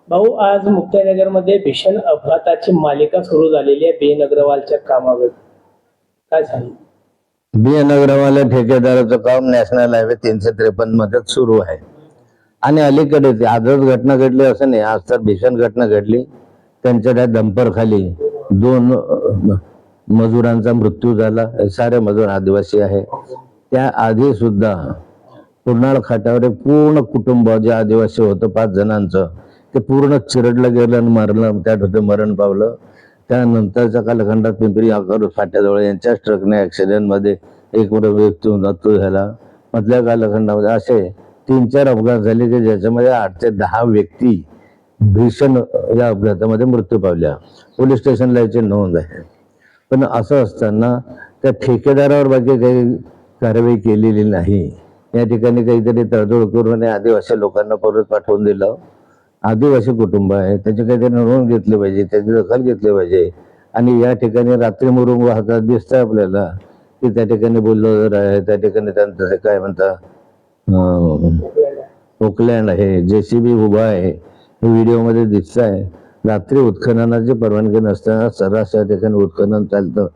भाऊ, आज मुक्ताईनगरमध्ये भीषण अपघाताची मालिका सुरू झालेली आहे बी.एन. अग्रवालच्या कामावर. काय सांगू? बी.एन. अग्रवाल ठेकेदाराचं काम नॅशनल हायवे 353 मध्ये सुरू आहे आणि अलीकडे आजच घटना घडली असं नाही, आज तर भीषण घटना घडली. त्यांच्या त्या डंपर खाली 2 मजुरांचा मृत्यू झाला. सारे मजूर आदिवासी आहे. त्या आधी सुद्धा पुरनाळ खाट्यावर एक पूर्ण कुटुंब जे आदिवासी होतं 5 जणांचं, ते पूर्ण चिरडलं गेलं आणि मरलं, त्या ठिकाणी मरण पावलं. त्यानंतरच्या कालखंडात पिंपरी फाट्याजवळ यांच्याच ट्रकने ॲक्सिडेंटमध्ये एक व्यक्ती मृत्यू झाला. मधल्या कालखंडामध्ये असे 3-4 अपघात झाले की ज्याच्यामध्ये 8 ते 10 व्यक्ती भीषण या अपघातामध्ये मृत्यू पावल्या. पोलीस स्टेशनला याची नोंद आहे. पण असं असताना त्या ठेकेदारावर बाकी काही कारवाई केलेली नाही. या ठिकाणी काहीतरी तडजोड करून आदिवासी लोकांना परत पाठवून दिलं. आदिवासी कुटुंब आहे, त्याची काहीतरी नोंद घेतली पाहिजे, त्याची दखल घेतली पाहिजे. आणि या ठिकाणी रात्री मुरुंग वाहतात दिसतं आपल्याला की त्या ठिकाणी बुलडोझर आहे, त्या ठिकाणी त्यांचं काय म्हणतात पोकलँड आहे, JCB उभा आहे, हे व्हिडिओमध्ये दिसत आहे. रात्री उत्खननाची परवानगी नसताना सर्रास या ठिकाणी उत्खनन चालतं.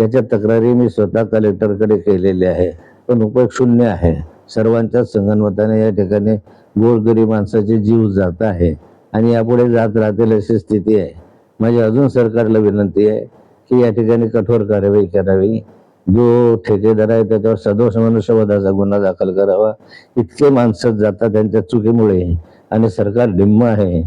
याच्या तक्रारी मी स्वतः कलेक्टरकडे केलेल्या आहे, पण उपयोग शून्य आहे. सर्वांच्या संगनमताने या ठिकाणी गोरगरीब माणसाचे जीव जात आहे आणि यापुढे जात राहतील अशी स्थिती आहे. माझी अजून सरकारला विनंती आहे की या ठिकाणी कठोर कारवाई करावी. जो ठेकेदार आहे त्याच्यावर सदोष मनुष्यवधाचा गुन्हा दाखल करावा. इतके माणसं जातात त्यांच्या चुकीमुळे आणि सरकार डिम्म आहे.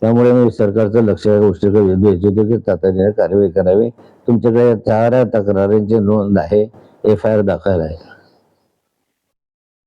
त्यामुळे मी सरकारचं लक्ष या गोष्टीकडे वेधू इच्छितो की तातडीने कारवाई करावी. तुमच्याकडे 4 तक्रारींची नोंद आहे, FIR दाखल आहे.